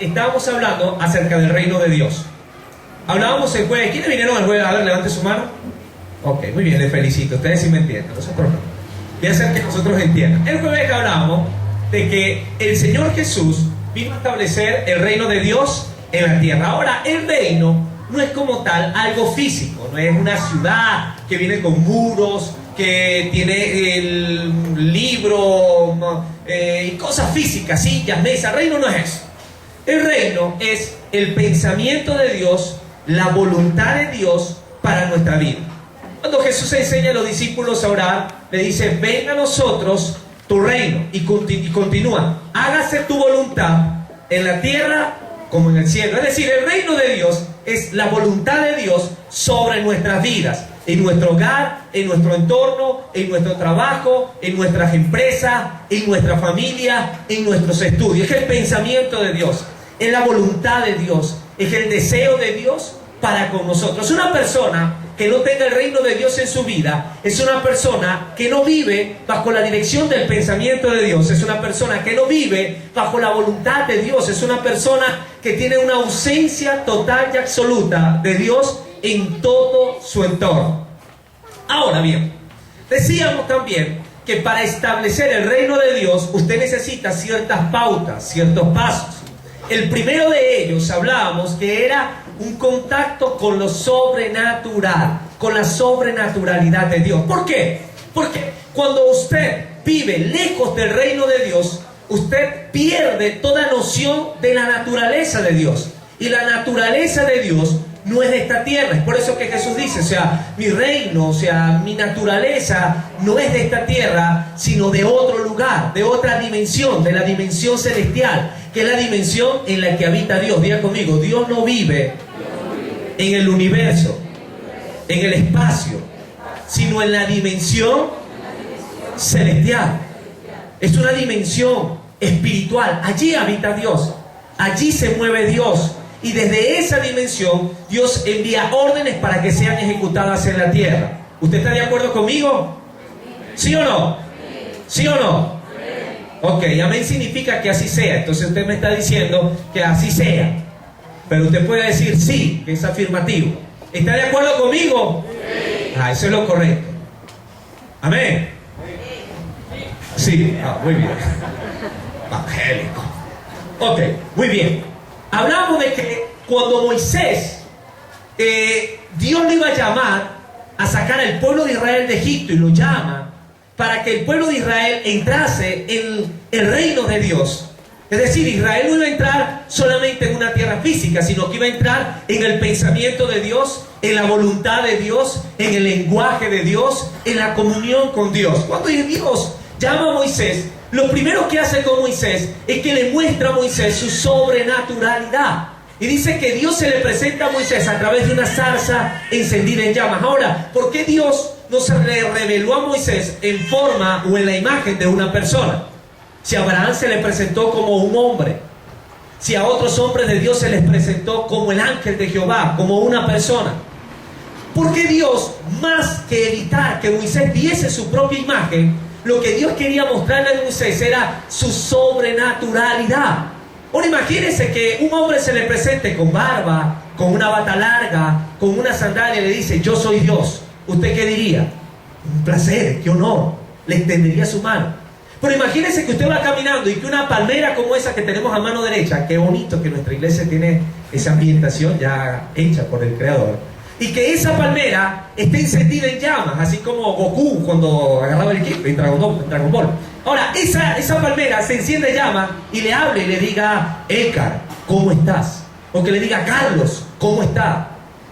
estábamos hablando acerca del reino de Dios. Hablábamos el jueves. ¿Quiénes vinieron el jueves? A ver, levante su mano. Ok, muy bien, les felicito. Ustedes sí me entienden, nosotros no. Voy a hacer que nosotros entiendan. El jueves hablábamos de que el Señor Jesús vino a establecer el reino de Dios en la tierra. Ahora, el reino no es como tal algo físico, no es una ciudad que viene con muros, que tiene el libro y cosas físicas, sillas, mesas. El reino no es eso. El reino es el pensamiento de Dios, la voluntad de Dios para nuestra vida. Cuando Jesús enseña a los discípulos a orar, le dice: venga a nosotros tu reino, y continúa: hágase tu voluntad en la tierra como en el cielo. Es decir, el reino de Dios es la voluntad de Dios sobre nuestras vidas, en nuestro hogar, en nuestro entorno, en nuestro trabajo, en nuestras empresas, en nuestra familia, en nuestros estudios. Es el pensamiento de Dios, es la voluntad de Dios, es el deseo de Dios para con nosotros. Una persona que no tenga el reino de Dios en su vida es una persona que no vive bajo la dirección del pensamiento de Dios, es una persona que no vive bajo la voluntad de Dios, es una persona que tiene una ausencia total y absoluta de Dios en todo su entorno. Ahora bien, decíamos también que para establecer el reino de Dios usted necesita ciertas pautas, ciertos pasos. El primero de ellos hablábamos que era un contacto con lo sobrenatural, con la sobrenaturalidad de Dios. ¿Por qué? Porque cuando usted vive lejos del reino de Dios, usted pierde toda noción de la naturaleza de Dios. Y la naturaleza de Dios no es de esta tierra. Es por eso que Jesús dice, o sea, mi reino, o sea, mi naturaleza no es de esta tierra, sino de otro lugar, de otra dimensión, de la dimensión celestial, que es la dimensión en la que habita Dios. Diga conmigo: Dios no vive en el universo, en el espacio, sino en la dimensión celestial. Es una dimensión espiritual. Allí habita Dios, allí se mueve Dios. Y desde esa dimensión Dios envía órdenes para que sean ejecutadas en la tierra. ¿Usted está de acuerdo conmigo? ¿Sí o no? ¿Sí o no? Ok, amén significa que así sea. Entonces usted me está diciendo que así sea. Pero usted puede decir sí, que es afirmativo. ¿Está de acuerdo conmigo? Eso es lo correcto. Amén. Sí, muy bien. Evangélico. Ok, muy bien. Hablamos de que cuando Moisés, Dios le iba a llamar a sacar al pueblo de Israel de Egipto, y lo llama para que el pueblo de Israel entrase en el reino de Dios. Es decir, Israel no iba a entrar solamente en una tierra física, sino que iba a entrar en el pensamiento de Dios, en la voluntad de Dios, en el lenguaje de Dios, en la comunión con Dios. Cuando Dios llama a Moisés, lo primero que hace con Moisés es que le muestra a Moisés su sobrenaturalidad. Y dice que Dios se le presenta a Moisés a través de una zarza encendida en llamas. Ahora, ¿por qué Dios no se le reveló a Moisés en forma o en la imagen de una persona? Si a Abraham se le presentó como un hombre, si a otros hombres de Dios se les presentó como el ángel de Jehová, como una persona. ¿Por qué Dios, más que evitar que Moisés viese su propia imagen, lo que Dios quería mostrarle a Moisés era su sobrenaturalidad? Ahora imagínense que un hombre se le presente con barba, con una bata larga, con una sandalia, y le dice: yo soy Dios. ¿Usted qué diría? Un placer, qué honor. Le extendería su mano. Pero imagínense que usted va caminando y que una palmera como esa que tenemos a mano derecha, qué bonito que nuestra iglesia tiene esa ambientación ya hecha por el Creador, y que esa palmera esté encendida en llamas, así como Goku cuando agarraba el ki en Dragon Ball. Ahora, esa palmera se enciende en llamas y le hable y le diga: Edgar, ¿cómo estás? O que le diga: Carlos, ¿cómo está?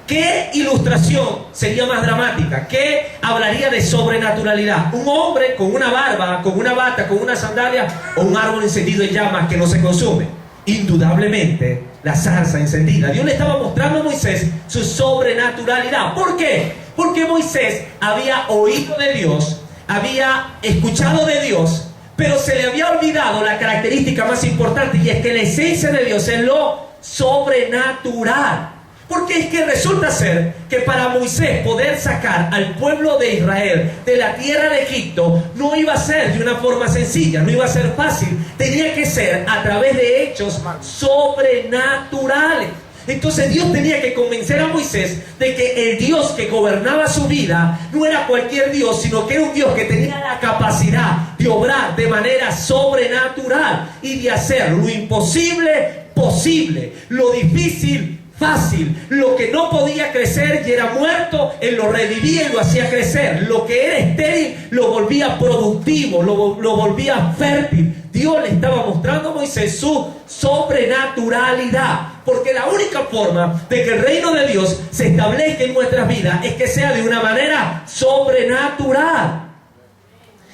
¿Qué ilustración sería más dramática? ¿Qué hablaría de sobrenaturalidad? ¿Un hombre con una barba, con una bata, con una sandalia, o un árbol encendido en llamas que no se consume? Indudablemente la zarza encendida. Dios le estaba mostrando a Moisés su sobrenaturalidad. ¿Por qué? Porque Moisés había oído de Dios, había escuchado de Dios, pero se le había olvidado la característica más importante, y es que la esencia de Dios es lo sobrenatural. Porque es que resulta ser que para Moisés poder sacar al pueblo de Israel de la tierra de Egipto no iba a ser de una forma sencilla, no iba a ser fácil. Tenía que ser a través de hechos sobrenaturales. Entonces Dios tenía que convencer a Moisés de que el Dios que gobernaba su vida no era cualquier Dios, sino que era un Dios que tenía la capacidad de obrar de manera sobrenatural y de hacer lo imposible posible, lo difícil fácil. Lo que no podía crecer y era muerto, Él lo revivía y lo hacía crecer. Lo que era estéril lo volvía productivo, lo volvía fértil. Dios le estaba mostrando a Moisés su sobrenaturalidad. Porque la única forma de que el reino de Dios se establezca en nuestras vidas es que sea de una manera sobrenatural.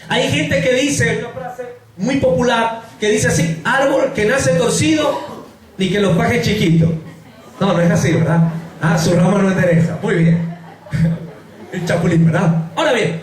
Hay gente que dice, una frase muy popular, que dice así: árbol que nace torcido, ni que lo faje chiquito. No, no es así, ¿verdad? Su rama no es derecha. Muy bien. El chapulín, ¿verdad? Ahora bien,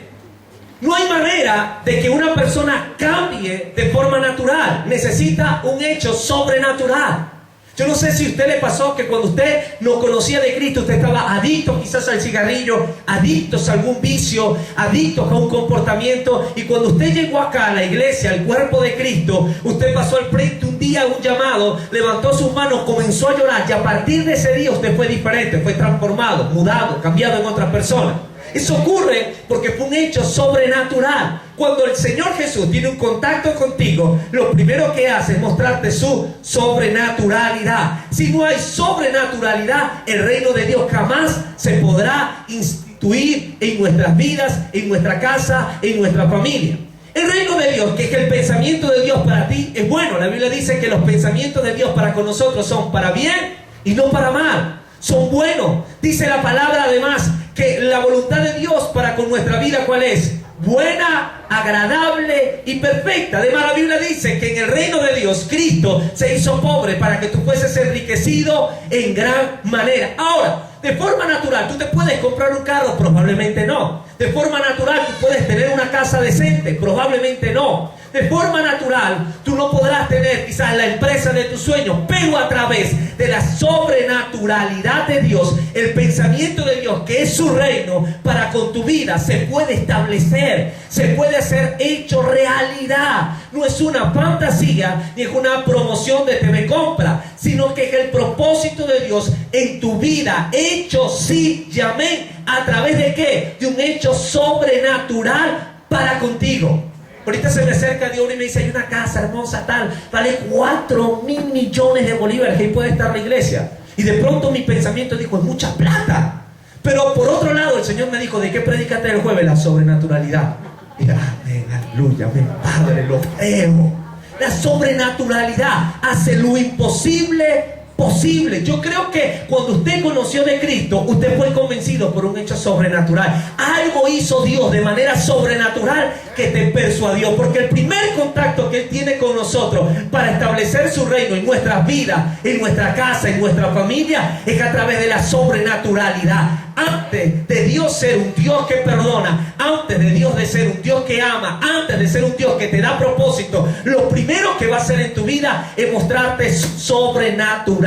no hay manera de que una persona cambie de forma natural. Necesita un hecho sobrenatural. Yo no sé si a usted le pasó que cuando usted no conocía de Cristo, usted estaba adicto quizás al cigarrillo, adictos a algún vicio, adictos a un comportamiento, y cuando usted llegó acá a la iglesia, al cuerpo de Cristo, usted pasó al frente un día, un llamado, levantó sus manos, comenzó a llorar, y a partir de ese día usted fue diferente, fue transformado, mudado, cambiado en otra persona. Eso ocurre porque fue un hecho sobrenatural. Cuando el Señor Jesús tiene un contacto contigo, lo primero que hace es mostrarte su sobrenaturalidad. Si no hay sobrenaturalidad, el reino de Dios jamás se podrá instituir en nuestras vidas, en nuestra casa, en nuestra familia. El reino de Dios, que es el pensamiento de Dios para ti, es bueno. La Biblia dice que los pensamientos de Dios para con nosotros son para bien y no para mal. Son buenos. Dice la palabra además que la voluntad de Dios para con nuestra vida, ¿cuál es? Buena, agradable y perfecta. Además, la Biblia dice que en el reino de Dios Cristo se hizo pobre para que tú fueses enriquecido en gran manera. Ahora, de forma natural, ¿tú te puedes comprar un carro? Probablemente no. De forma natural, ¿tú puedes tener una casa decente? Probablemente no. De forma natural, tú no podrás tener quizás la empresa de tus sueños, pero a través de la sobrenaturalidad de Dios, el pensamiento de Dios, que es su reino para con tu vida, se puede establecer, se puede hacer hecho realidad. No es una fantasía ni es una promoción de TV Compra, sino que es el propósito de Dios en tu vida, hecho sí y amén. ¿A través de qué? De un hecho sobrenatural para contigo. Ahorita se me acerca Dios y me dice: hay una casa hermosa tal, vale 4.000 millones de bolívares, ahí puede estar la iglesia. Y de pronto mi pensamiento dijo: es mucha plata. Pero por otro lado el Señor me dijo: ¿de qué predicaste el jueves? La sobrenaturalidad. Y amén, aleluya, amén, Padre, lo creo. La sobrenaturalidad hace lo imposible posible. Yo creo que cuando usted conoció de Cristo, usted fue convencido por un hecho sobrenatural. Algo hizo Dios de manera sobrenatural que te persuadió, porque el primer contacto que Él tiene con nosotros para establecer su reino en nuestras vidas, en nuestra casa, en nuestra familia, es a través de la sobrenaturalidad. Antes de Dios ser un Dios que perdona, antes de Dios de ser un Dios que ama, antes de ser un Dios que te da propósito, lo primero que va a hacer en tu vida es mostrarte su sobrenaturalidad.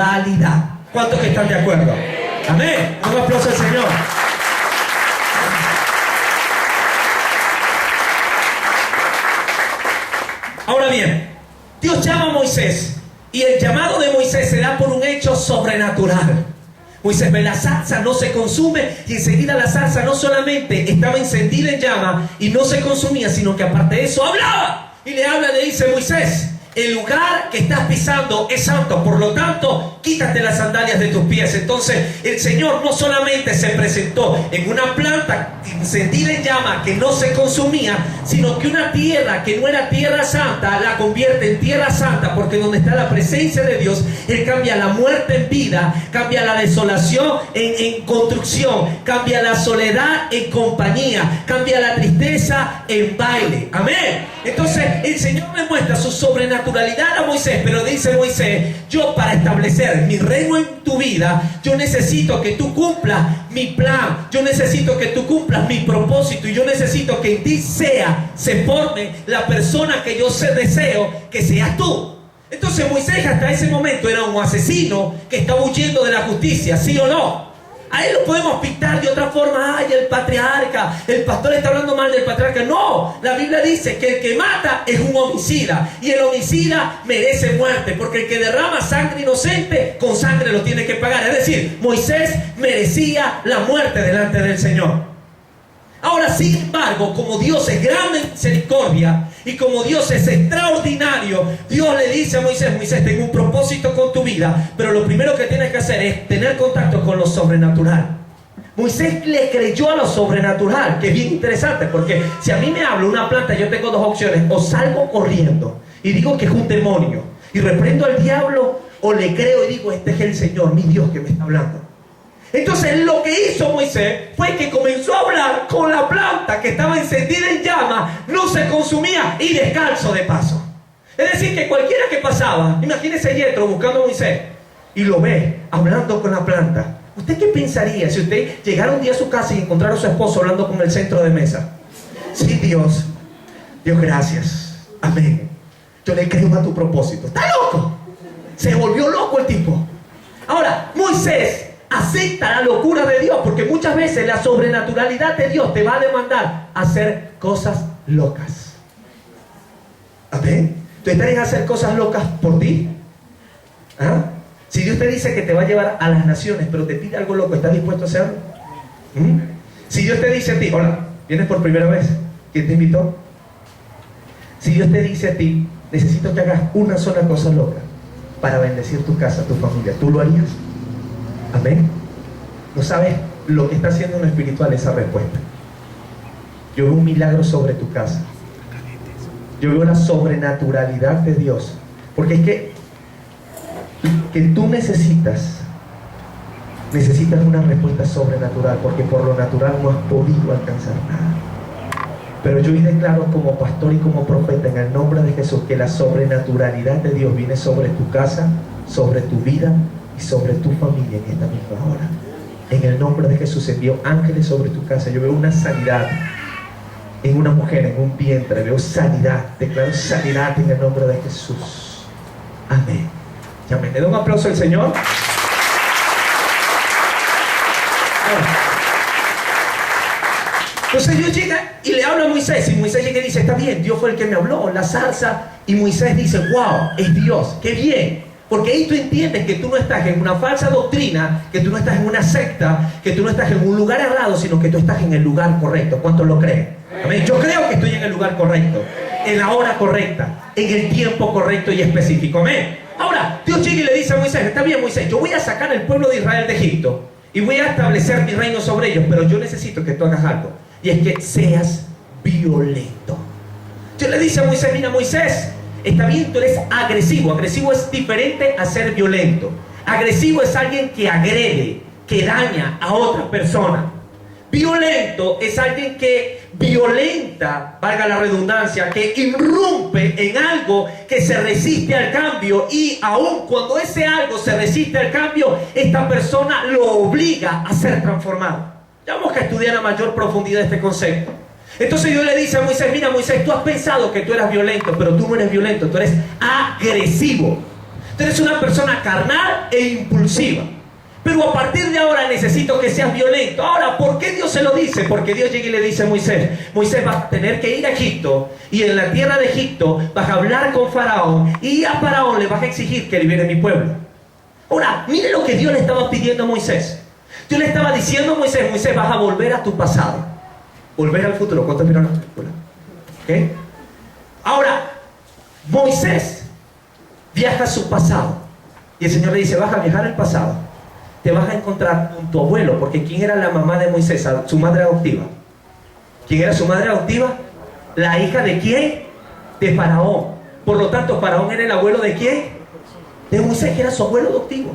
¿Cuántos que están de acuerdo? Amén. Un aplauso al Señor. Ahora bien, Dios llama a Moisés y el llamado de Moisés se da por un hecho sobrenatural. Moisés ve la zarza, no se consume, y enseguida la zarza no solamente estaba encendida en llama y no se consumía, sino que aparte de eso hablaba. Y le habla, le dice: Moisés, el lugar que estás pisando es santo, por lo tanto, quítate las sandalias de tus pies. Entonces, el Señor no solamente se presentó en una planta encendida en llama que no se consumía, sino que una tierra que no era tierra santa, la convierte en tierra santa, porque donde está la presencia de Dios, Él cambia la muerte en vida, cambia la desolación en construcción, cambia la soledad en compañía, cambia la tristeza en baile. Amén. Entonces, el Señor le muestra su sobrenaturalidad a Moisés, pero dice Moisés: yo para establecer mi reino en tu vida, yo necesito que tú cumplas mi plan, yo necesito que tú cumplas mi propósito, y yo necesito que en ti se forme la persona que yo deseo que seas tú. Entonces Moisés hasta ese momento era un asesino que estaba huyendo de la justicia, ¿sí o no? A él lo podemos pintar de otra forma. Ay, el patriarca, el pastor está hablando mal del patriarca. No, la Biblia dice que el que mata es un homicida, y el homicida merece muerte, porque el que derrama sangre inocente, con sangre lo tiene que pagar. Es decir, Moisés merecía la muerte delante del Señor. Ahora, sin embargo, como Dios es grande en misericordia y como Dios es extraordinario, Dios le dice a Moisés: Moisés, tengo un propósito con tu vida, pero lo primero que tienes que hacer es tener contacto con lo sobrenatural. Moisés le creyó a lo sobrenatural, que es bien interesante, porque si a mí me habla una planta, yo tengo dos opciones: o salgo corriendo y digo que es un demonio y reprendo al diablo, o le creo y digo: este es el Señor, mi Dios, que me está hablando. Entonces lo que hizo Moisés fue que comenzó a hablar con la planta que estaba encendida en llamas, no se consumía, y descalzo de paso. Es decir, que cualquiera que pasaba, imagínese Yetro buscando a Moisés y lo ve hablando con la planta. ¿Usted qué pensaría si usted llegara un día a su casa y encontrara a su esposo hablando con el centro de mesa? Sí, Dios, gracias, amén, yo le creo a tu propósito. ¡Está loco! Se volvió loco el tipo. Ahora, Moisés acepta la locura de Dios, porque muchas veces la sobrenaturalidad de Dios te va a demandar hacer cosas locas. ¿Amén? ¿Tú estás en hacer cosas locas por ti? ¿Ah? Si Dios te dice que te va a llevar a las naciones, pero te pide algo loco, ¿estás dispuesto a hacerlo? Si Dios te dice a ti: hola, ¿vienes por primera vez? ¿Quién te invitó? Si Dios te dice a ti: necesito que hagas una sola cosa loca para bendecir tu casa, tu familia, ¿tú lo harías? Amén. No sabes lo que está haciendo en lo espiritual esa respuesta. Yo veo un milagro sobre tu casa. Yo veo la sobrenaturalidad de Dios. Porque es que tú necesitas una respuesta sobrenatural, porque por lo natural no has podido alcanzar nada. Pero yo hoy declaro como pastor y como profeta, en el nombre de Jesús, que la sobrenaturalidad de Dios viene sobre tu casa, sobre tu vida y sobre tu familia en esta misma hora. En el nombre de Jesús envío ángeles sobre tu casa. Yo veo una sanidad en una mujer, en un vientre. Veo sanidad. Declaro sanidad en el nombre de Jesús. Amén. Amén. ¿Le da un aplauso al Señor? Entonces Dios llega y le habla a Moisés, y Moisés llega y dice: está bien, Dios fue el que me habló, la zarza. Y Moisés dice: wow, es Dios, qué bien. Porque ahí tú entiendes que tú no estás en una falsa doctrina, que tú no estás en una secta, que tú no estás en un lugar errado, sino que tú estás en el lugar correcto. ¿Cuántos lo creen? Amén. Yo creo que estoy en el lugar correcto, en la hora correcta, en el tiempo correcto y específico. Amén. Ahora, Dios llega y le dice a Moisés: está bien, Moisés, yo voy a sacar al pueblo de Israel de Egipto y voy a establecer mi reino sobre ellos, pero yo necesito que tú hagas algo, y es que seas violento. Dios le dice a Moisés: mira, Moisés, está bien, tú eres agresivo. Agresivo es diferente a ser violento. Agresivo es alguien que agrede, que daña a otra persona. Violento es alguien que violenta, valga la redundancia, que irrumpe en algo que se resiste al cambio, y aun cuando ese algo se resiste al cambio, esta persona lo obliga a ser transformado. Ya vamos a estudiar a mayor profundidad este concepto. Entonces Dios le dice a Moisés: mira, Moisés, tú has pensado que tú eras violento, pero tú no eres violento, tú eres agresivo. Tú eres una persona carnal e impulsiva. Pero a partir de ahora necesito que seas violento. Ahora, ¿por qué Dios se lo dice? Porque Dios llega y le dice a Moisés: Moisés, vas a tener que ir a Egipto, y en la tierra de Egipto vas a hablar con Faraón, y a Faraón le vas a exigir que libere mi pueblo. Ahora, mire lo que Dios le estaba pidiendo a Moisés. Dios le estaba diciendo a Moisés: Moisés, vas a volver a tu pasado, volver al futuro. ¿Cuántos vieron la película? ¿Okay? Ahora, Moisés viaja a su pasado, y el Señor le dice: vas a viajar al pasado, te vas a encontrar con tu abuelo. Porque ¿quién era la mamá de Moisés? Su madre adoptiva. ¿Quién era su madre adoptiva? ¿La hija de quién? De Faraón. Por lo tanto, Faraón era el abuelo ¿de quién? De Moisés, que era su abuelo adoptivo.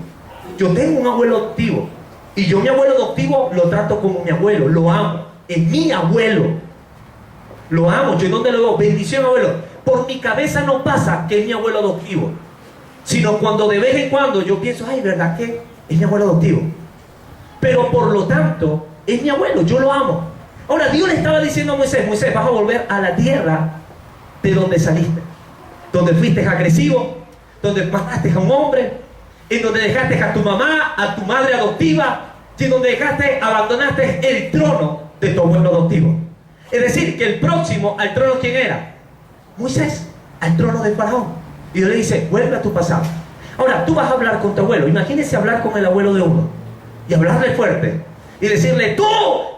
Yo tengo un abuelo adoptivo, y yo mi abuelo adoptivo lo trato como mi abuelo, lo amo, es mi abuelo, lo amo. Yo, ¿dónde lo veo? Bendición, abuelo. Por mi cabeza no pasa que es mi abuelo adoptivo, sino cuando de vez en cuando yo pienso: ay, ¿verdad que es mi abuelo adoptivo? Pero por lo tanto es mi abuelo, yo lo amo. Ahora Dios le estaba diciendo a Moisés: Moisés, vas a volver a la tierra de donde saliste, donde fuiste agresivo, donde mataste a un hombre, en donde dejaste a tu mamá, a tu madre adoptiva, y en donde abandonaste el trono de tu abuelo adoptivo. Es decir, que el próximo al trono, ¿quién era? Moisés, al trono de Faraón. Y Dios le dice, vuelve a tu pasado. Ahora, tú vas a hablar con tu abuelo. Imagínese hablar con el abuelo de uno y hablarle fuerte y decirle, tú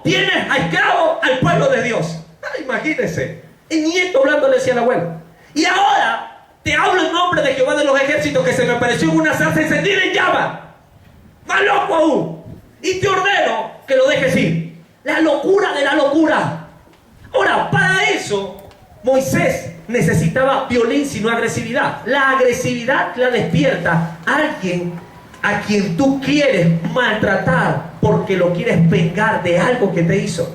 tienes a esclavo al pueblo de Dios. Imagínese, el nieto hablándole hacia el abuelo. Y ahora te hablo en nombre de Jehová de los ejércitos, que se me apareció en una zarza encendida en llama. Más loco aún. Y te ordeno que lo dejes ir. La locura de la locura. Ahora, para eso, Moisés necesitaba violencia y no agresividad. La agresividad la despierta alguien a quien tú quieres maltratar porque lo quieres vengar de algo que te hizo.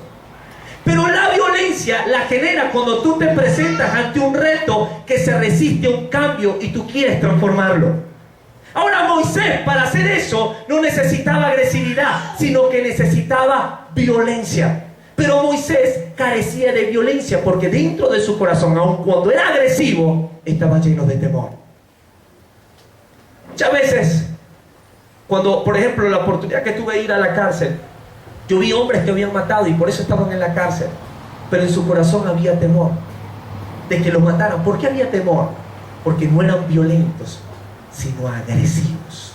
Pero la violencia la genera cuando tú te presentas ante un reto que se resiste a un cambio y tú quieres transformarlo. Ahora, Moisés, para hacer eso, no necesitaba agresividad, sino que necesitaba violencia. Pero Moisés carecía de violencia porque dentro de su corazón, aun cuando era agresivo, estaba lleno de temor. Muchas veces, cuando, por ejemplo, la oportunidad que tuve de ir a la cárcel, yo vi hombres que habían matado y por eso estaban en la cárcel. Pero en su corazón había temor de que los mataran. ¿Por qué había temor? Porque no eran violentos, sino agresivos.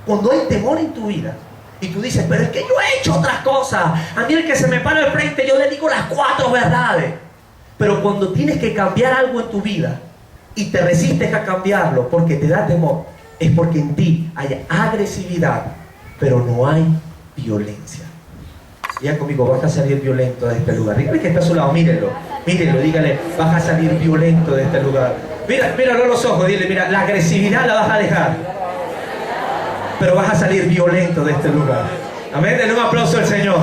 Cuando hay temor en tu vida y tú dices, pero es que yo he hecho otras cosas, a mí el que se me para al frente yo le digo las 4 verdades. Pero cuando tienes que cambiar algo en tu vida y te resistes a cambiarlo porque te da temor, es porque en ti hay agresividad, pero no hay violencia. Diga conmigo, vas a salir violento de este lugar. Dígale que está a su lado, mírenlo, dígale, vas a salir violento de este lugar. Míralo a los ojos, dile, mira, la agresividad la vas a dejar, pero vas a salir violento de este lugar. Amén, denle un aplauso al Señor.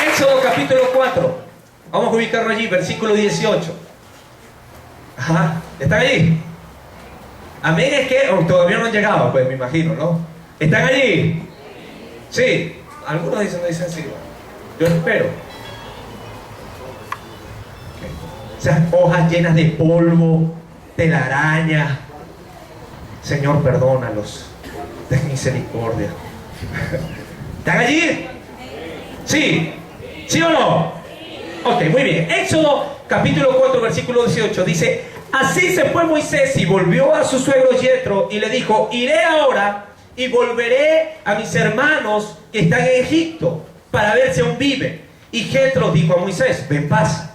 Éxodo capítulo 4. Vamos a ubicarlo allí, versículo 18. Ajá, ¿están allí? Amén, es que todavía no han llegado, pues me imagino, ¿no? ¿Están allí? Sí, algunos dicen sí. Yo espero. Esas hojas llenas de polvo, telaraña. Señor, perdónalos. Ten misericordia. ¿Están allí? ¿Sí? ¿Sí o no? Ok, muy bien. Éxodo capítulo 4, versículo 18 dice: así se fue Moisés y volvió a su suegro Yetro y le dijo: iré ahora y volveré a mis hermanos que están en Egipto para ver si aún viven. Y Yetro dijo a Moisés: ve en paz.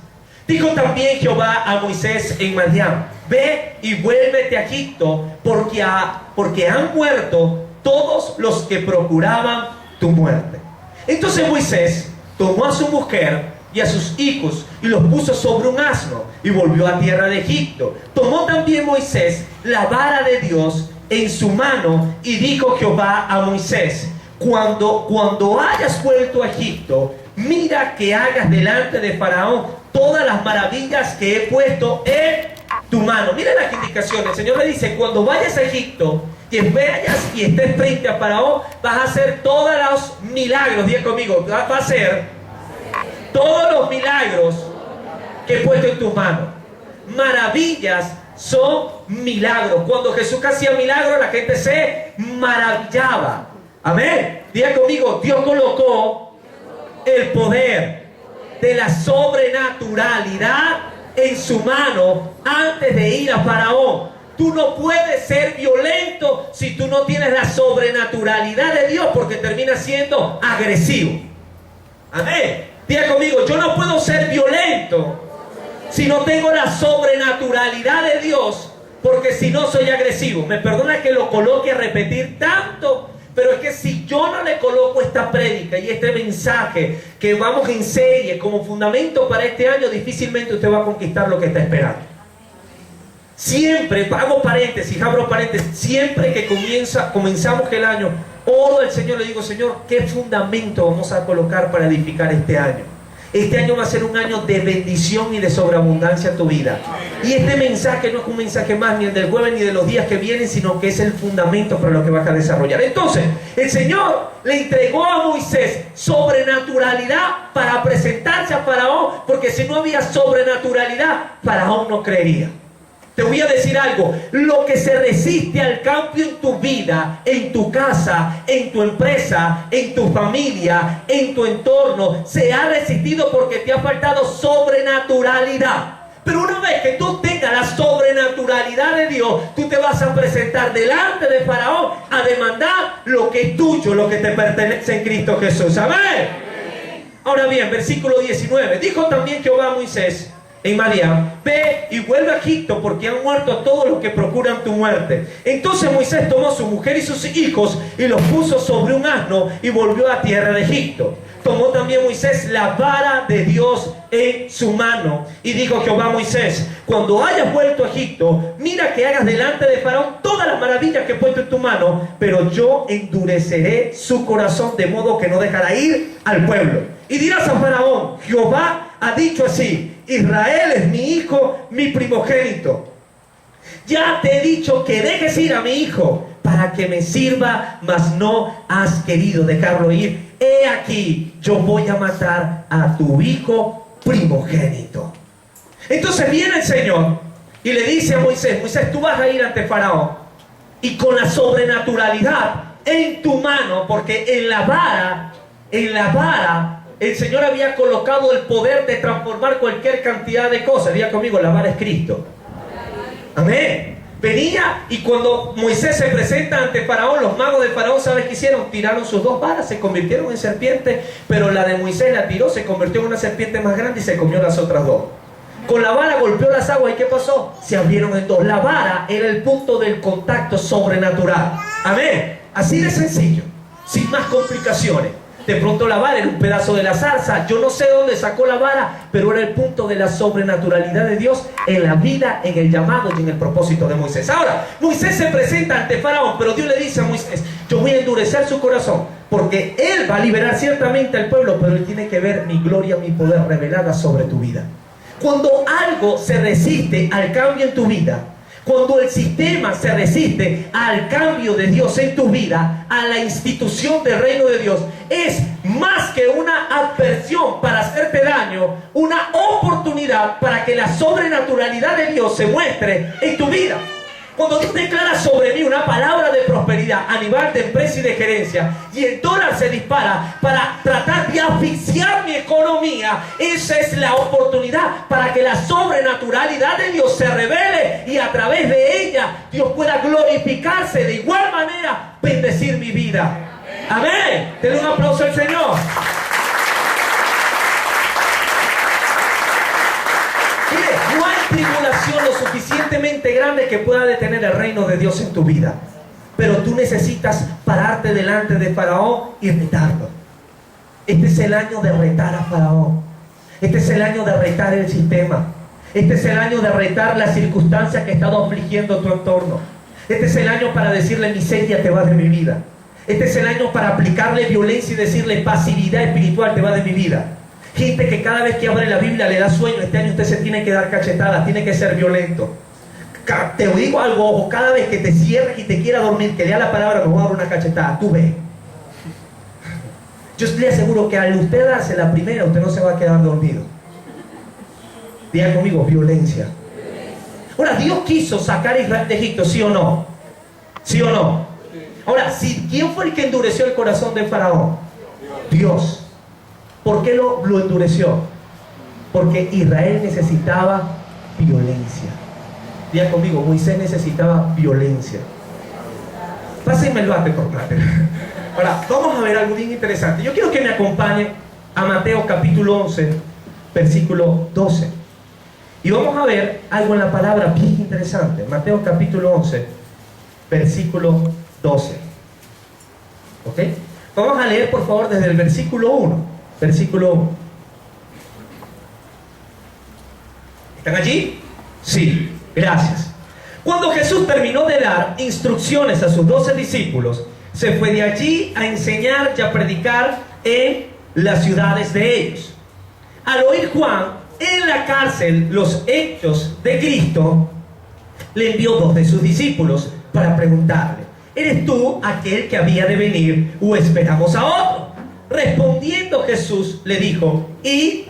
Dijo también Jehová a Moisés en Madián: ve y vuélvete a Egipto, porque han muerto todos los que procuraban tu muerte. Entonces Moisés tomó a su mujer y a sus hijos y los puso sobre un asno y volvió a tierra de Egipto. Tomó también Moisés la vara de Dios en su mano y dijo Jehová a Moisés: cuando hayas vuelto a Egipto, mira que hagas delante de Faraón todas las maravillas que he puesto en tu mano. Mira las indicaciones. El Señor le dice: cuando vayas a Egipto, que vayas y estés frente a Faraón, vas a hacer todos los milagros. Diga conmigo, va a hacer todos los milagros que he puesto en tus manos. Maravillas son milagros. Cuando Jesús hacía milagros, la gente se maravillaba. Amén. Diga conmigo, Dios colocó el poder de la sobrenaturalidad en su mano antes de ir a Faraón. Tú no puedes ser violento si tú no tienes la sobrenaturalidad de Dios, porque terminas siendo agresivo. Amén. Diga conmigo, yo no puedo ser violento si no tengo la sobrenaturalidad de Dios, porque si no soy agresivo. Me perdona que lo coloque a repetir tanto, pero es que si yo no le coloco esta prédica y este mensaje que vamos en serie como fundamento para este año, difícilmente usted va a conquistar lo que está esperando. Siempre, hago paréntesis, abro paréntesis, siempre que comenzamos el año, oro al Señor, le digo: Señor, ¿qué fundamento vamos a colocar para edificar este año? Este año va a ser un año de bendición y de sobreabundancia a tu vida. Y este mensaje no es un mensaje más ni el del jueves ni de los días que vienen, sino que es el fundamento para lo que vas a desarrollar. Entonces, el Señor le entregó a Moisés sobrenaturalidad para presentarse a Faraón, porque si no había sobrenaturalidad, Faraón no creería. Te voy a decir algo, lo que se resiste al cambio en tu vida, en tu casa, en tu empresa, en tu familia, en tu entorno, se ha resistido porque te ha faltado sobrenaturalidad. Pero una vez que tú tengas la sobrenaturalidad de Dios, tú te vas a presentar delante de Faraón a demandar lo que es tuyo, lo que te pertenece en Cristo Jesús. Amén. Ahora bien, versículo 19, dijo también Jehová a Moisés en Madián: ve y vuelve a Egipto, porque han muerto todos los que procuran tu muerte. Entonces Moisés tomó a su mujer y sus hijos y los puso sobre un asno y volvió a tierra de Egipto. Tomó también Moisés la vara de Dios en su mano y dijo Jehová a Moisés: cuando hayas vuelto a Egipto, mira que hagas delante de Faraón todas las maravillas que he puesto en tu mano, pero yo endureceré su corazón de modo que no dejará ir al pueblo. Y dirás a Faraón: Jehová ha dicho así: Israel es mi hijo, mi primogénito. Ya te he dicho que dejes ir a mi hijo para que me sirva, mas no has querido dejarlo ir. He aquí, yo voy a matar a tu hijo primogénito. Entonces viene el Señor y le dice a Moisés: Moisés, tú vas a ir ante Faraón y con la sobrenaturalidad en tu mano, porque en la vara el Señor había colocado el poder de transformar cualquier cantidad de cosas. Diga conmigo, la vara es Cristo. Amén. Venía y cuando Moisés se presenta ante Faraón, los magos de Faraón, ¿sabes qué hicieron? Tiraron sus dos varas, se convirtieron en serpientes, pero la de Moisés la tiró, se convirtió en una serpiente más grande y se comió las otras dos. Con la vara golpeó las aguas y ¿qué pasó? Se abrieron en dos. La vara era el punto del contacto sobrenatural. Amén. Así de sencillo, sin más complicaciones. De pronto la vara era un pedazo de la zarza. Yo no sé dónde sacó la vara, pero era el punto de la sobrenaturalidad de Dios en la vida, en el llamado y en el propósito de Moisés. Ahora, Moisés se presenta ante Faraón, pero Dios le dice a Moisés: yo voy a endurecer su corazón, porque él va a liberar ciertamente al pueblo, pero él tiene que ver mi gloria, mi poder revelada sobre tu vida. Cuando algo se resiste al cambio en tu vida, cuando el sistema se resiste al cambio de Dios en tu vida, a la institución del reino de Dios, es más que una adversión para hacerte daño, una oportunidad para que la sobrenaturalidad de Dios se muestre en tu vida. Cuando Dios declara sobre mí una palabra de prosperidad a nivel de empresa y de gerencia, y el dólar se dispara para tratar de asfixiar mi economía, esa es la oportunidad para que la sobrenaturalidad de Dios se revele y a través de ella Dios pueda glorificarse, de igual manera bendecir mi vida. Amén. Denle un aplauso al Señor. No hay tribulación lo suficientemente grande que pueda detener el reino de Dios en tu vida. Pero tú necesitas pararte delante de Faraón y retarlo. Este es el año de retar a Faraón. Este es el año de retar el sistema. Este es el año de retar las circunstancias que ha estado afligiendo tu entorno. Este es el año para decirle: miseria te va de mi vida. Este es el año para aplicarle violencia y decirle: pasividad espiritual te va de mi vida. Gente que cada vez que abre la Biblia le da sueño. Este año usted se tiene que dar cachetadas, tiene que ser violento. Te digo algo, ojo, cada vez que te cierres y te quiera dormir, que lea la palabra, me voy a dar una cachetada, tú ves. Yo le aseguro que al usted darse la primera, usted no se va a quedar dormido. Diga conmigo, violencia. Ahora, Dios quiso sacar a Israel de Egipto, ¿sí o no? ¿Sí o no? Ahora, ¿quién fue el que endureció el corazón de Faraón? Dios. ¿Por qué lo endureció? Porque Israel necesitaba violencia. Diga conmigo, Moisés necesitaba violencia. Pásenme el bate por plata. Ahora, vamos a ver algo bien interesante. Yo quiero que me acompañen a Mateo capítulo 11, versículo 12. Y vamos a ver algo en la palabra bien interesante. Mateo capítulo 11, versículo 12. ¿Ok? Vamos a leer por favor desde el versículo 1. Versículo 1. ¿Están allí? Sí, gracias. Cuando Jesús terminó de dar instrucciones a sus 12 discípulos, se fue de allí a enseñar y a predicar en las ciudades de ellos. al oír Juan en la cárcel los hechos de Cristo, le envió 2 de sus discípulos para preguntarle: ¿eres tú aquel que había de venir o esperamos a otro? Respondiendo Jesús le dijo: id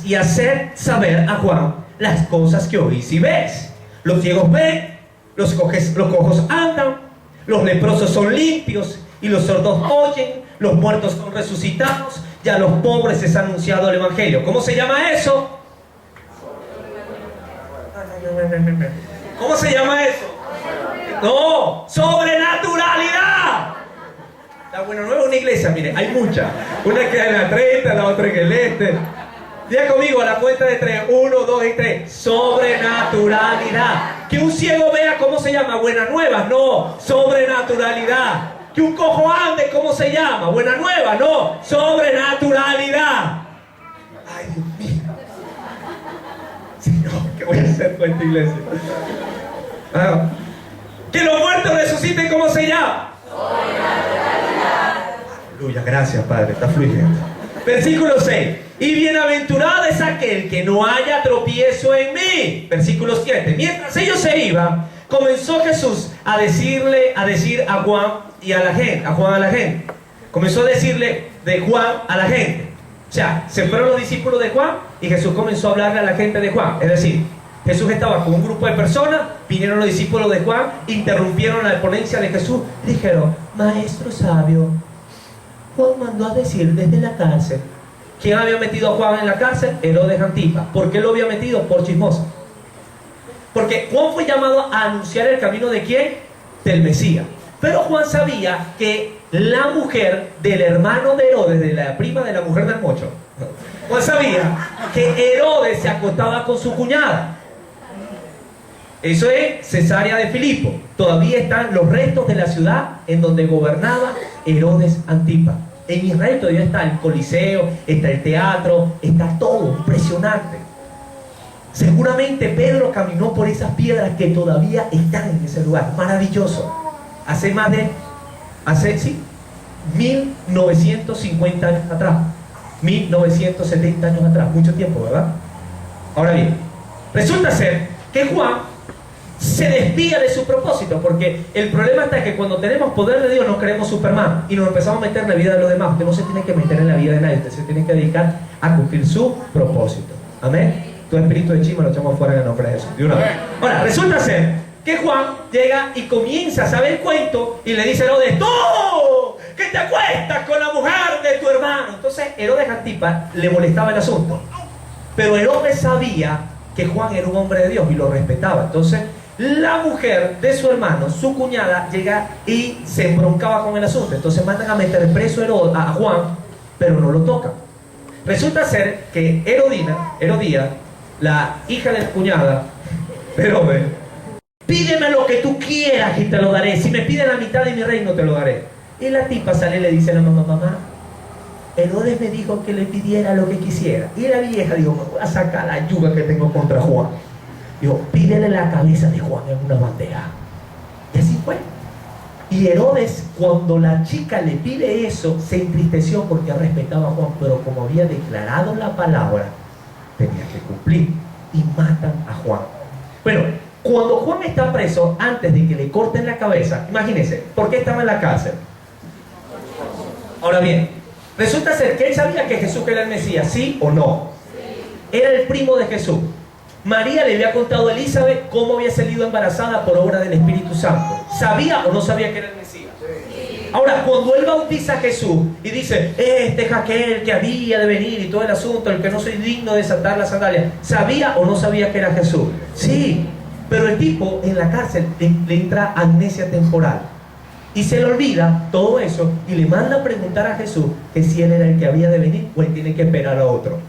y haced saber a Juan las cosas que oís y ves. Los ciegos ven, los cojos andan, los leprosos son limpios y los sordos oyen, los muertos son resucitados y a los pobres es anunciado el evangelio. ¿Cómo se llama eso? ¿Cómo se llama eso? No, sobrenaturalidad. La Buena Nueva es una iglesia, mire, hay muchas. Una que en la 30, la otra en el este. Diga conmigo a la cuenta de 3, 1, 2 y 3. Sobrenaturalidad. Que un ciego vea, ¿cómo se llama? Buenas nuevas, no, sobrenaturalidad. Que un cojo ande, ¿cómo se llama? Buena nueva, no, sobrenaturalidad. Ay, Dios mío. Señor, ¿qué voy a hacer con esta iglesia? Que los muertos resuciten, ¿cómo se llama? Aleluya, gracias Padre, está fluyendo. Versículo 6. Y bienaventurado es aquel que no haya tropiezo en mí. Versículo 7. Mientras ellos se iban, comenzó Jesús a decir a Juan y a la gente, comenzó a decirle de Juan a la gente. O sea, se fueron los discípulos de Juan y Jesús comenzó a hablarle a la gente de Juan. Es decir, Jesús estaba con un grupo de personas, vinieron los discípulos de Juan, interrumpieron la ponencia de Jesús, dijeron: maestro sabio, Juan mandó a decir desde la cárcel. ¿Quién había metido a Juan en la cárcel? Herodes Antipas. ¿Por qué lo había metido? Por chismoso. Porque Juan fue llamado a anunciar el camino ¿de quién? Del Mesías. Pero Juan sabía que la mujer del hermano de Herodes, de la prima de la mujer del mocho, Juan sabía que Herodes se acostaba con su cuñada. Eso es Cesarea de Filipo. Todavía están los restos de la ciudad en donde gobernaba Herodes Antipas. En Israel todavía está el Coliseo, está el teatro, está todo, impresionante. Seguramente Pedro caminó por esas piedras que todavía están en ese lugar, maravilloso. Hace 1950 años atrás, 1970 años atrás, mucho tiempo, ¿verdad? Ahora bien, resulta ser que Juan se desvía de su propósito, porque el problema está que cuando tenemos poder de Dios nos creemos Superman y nos empezamos a meter en la vida de los demás. Usted no se tiene que meter en la vida de nadie, usted se tiene que dedicar a cumplir su propósito. Amén. Tu espíritu de chisme lo echamos fuera en el nombre de Jesús. De una vez. Ahora, resulta ser que Juan llega y comienza a saber el cuento y le dice a Herodes: ¡tú! ¡Que te acuestas con la mujer de tu hermano! Entonces Herodes Antipas le molestaba el asunto, pero Herodes sabía que Juan era un hombre de Dios y lo respetaba. Entonces la mujer de su hermano, su cuñada, llega y se embroncaba con el asunto. Entonces mandan a meter preso a Juan, pero no lo tocan. Resulta ser que Herodía, la hija de la cuñada de Herodes: pídeme lo que tú quieras y te lo daré. Si me piden la mitad de mi reino, te lo daré. Y la tipa sale y le dice a la mamá: Herodes me dijo que le pidiera lo que quisiera. Y la vieja dijo: me voy a sacar la yuga que tengo contra Juan. Dijo: pídele la cabeza de Juan en una bandeja. Y así fue. Y Herodes, cuando la chica le pide eso, se entristeció porque respetaba a Juan, pero como había declarado la palabra, tenía que cumplir. Y matan a Juan. Bueno, cuando Juan está preso, antes de que le corten la cabeza, imagínense, ¿por qué estaba en la cárcel? Ahora bien, resulta ser que él sabía que Jesús era el Mesías, ¿sí o no? Era el primo de Jesús. María le había contado a Elizabeth cómo había salido embarazada por obra del Espíritu Santo. ¿Sabía o no sabía que era el Mesías? Ahora, cuando él bautiza a Jesús y dice: este es aquel que había de venir y todo el asunto, el que no soy digno de desatar las sandalias, ¿sabía o no sabía que era Jesús? Sí, pero el tipo en la cárcel le entra amnesia temporal y se le olvida todo eso y le manda a preguntar a Jesús que si él era el que había de venir o él tiene que esperar a otro.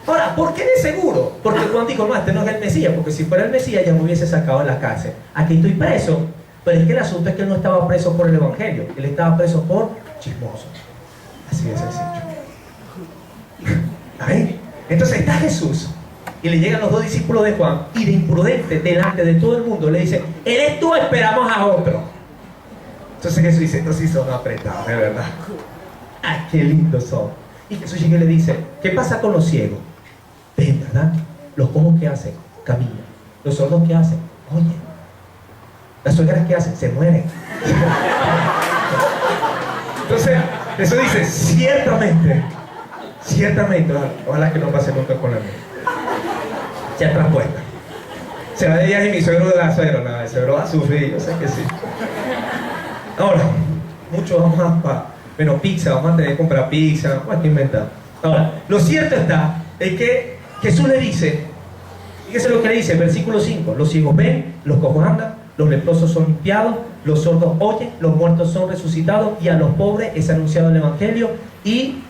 Ahora, ¿por qué de seguro? Porque Juan dijo: no, este no es el Mesías, porque si fuera el Mesías ya me hubiese sacado de la cárcel. Aquí estoy preso, pero es que el asunto es que él no estaba preso por el Evangelio, él estaba preso por chismoso. Así de sencillo. ¿Ahí? Entonces está Jesús y le llegan los 2 discípulos de Juan y de imprudente delante de todo el mundo le dice: ¿eres tú? Esperamos a otro. Entonces Jesús dice: estos sí son apretados, de verdad. ¡Ah, qué lindos son! Y Jesús llega y le dice, ¿qué pasa con los ciegos? Ven, ¿verdad? Los cojos, ¿qué hacen? Caminan. Los sordos, ¿qué hacen? Oye. Las suegras, ¿qué hacen? Se mueren. Entonces, eso dice, ciertamente, ojalá que no pase nunca con la mía. Ya traspuesta. Se va de viaje y mi suegro de la suegra, no, el suegro va a sufrir, yo sé que sí. Ahora, muchos vamos a, bueno, pizza, vamos a tener que comprar pizza, vamos a inventar. Ahora, lo cierto está, es que Jesús le dice, fíjese lo que le dice, versículo 5, los ciegos ven, los cojos andan, los leprosos son limpiados, los sordos oyen, los muertos son resucitados, y a los pobres es anunciado el evangelio, y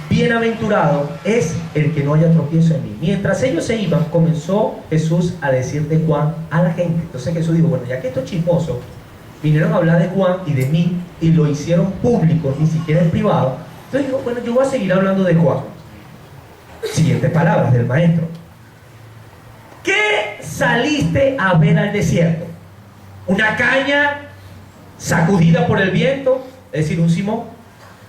bienaventurado es el que no haya tropiezo en mí. Mientras ellos se iban, comenzó Jesús a decir de Juan a la gente. Entonces Jesús dijo, bueno, ya que estos chismosos vinieron a hablar de Juan y de mí, y lo hicieron público, ni siquiera en privado, entonces dijo, bueno, yo voy a seguir hablando de Juan. Siguientes palabras del maestro. ¿Qué saliste a ver al desierto? ¿Una caña sacudida por el viento? Es decir, un Simón.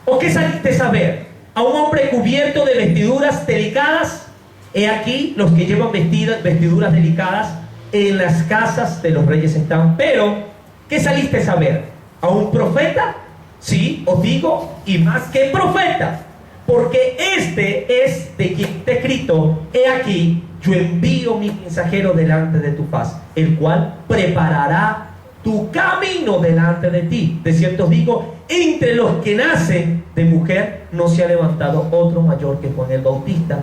¿O qué saliste a ver? ¿A un hombre cubierto de vestiduras delicadas? He aquí los que llevan vestiduras delicadas en las casas de los reyes están. Pero, ¿qué saliste a ver? ¿A un profeta? Sí, os digo, y más que profeta. Porque este es de quien está escrito, he aquí, yo envío mi mensajero delante de tu faz, el cual preparará tu camino delante de ti. De cierto os digo, entre los que nacen de mujer no se ha levantado otro mayor que Juan el Bautista.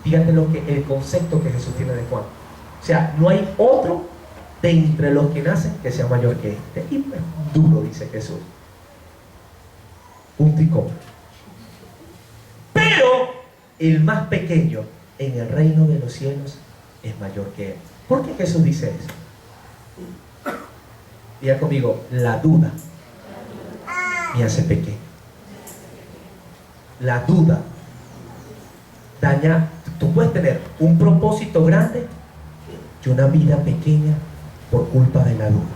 Fíjate el concepto que Jesús tiene de Juan. O sea, no hay otro de entre los que nacen que sea mayor que este. Y pues, duro, dice Jesús. Punto y coma. Pero el más pequeño en el reino de los cielos es mayor que él. ¿Por qué Jesús dice eso? Diga conmigo, la duda me hace pequeño. La duda daña. Tú puedes tener un propósito grande y una vida pequeña por culpa de la duda.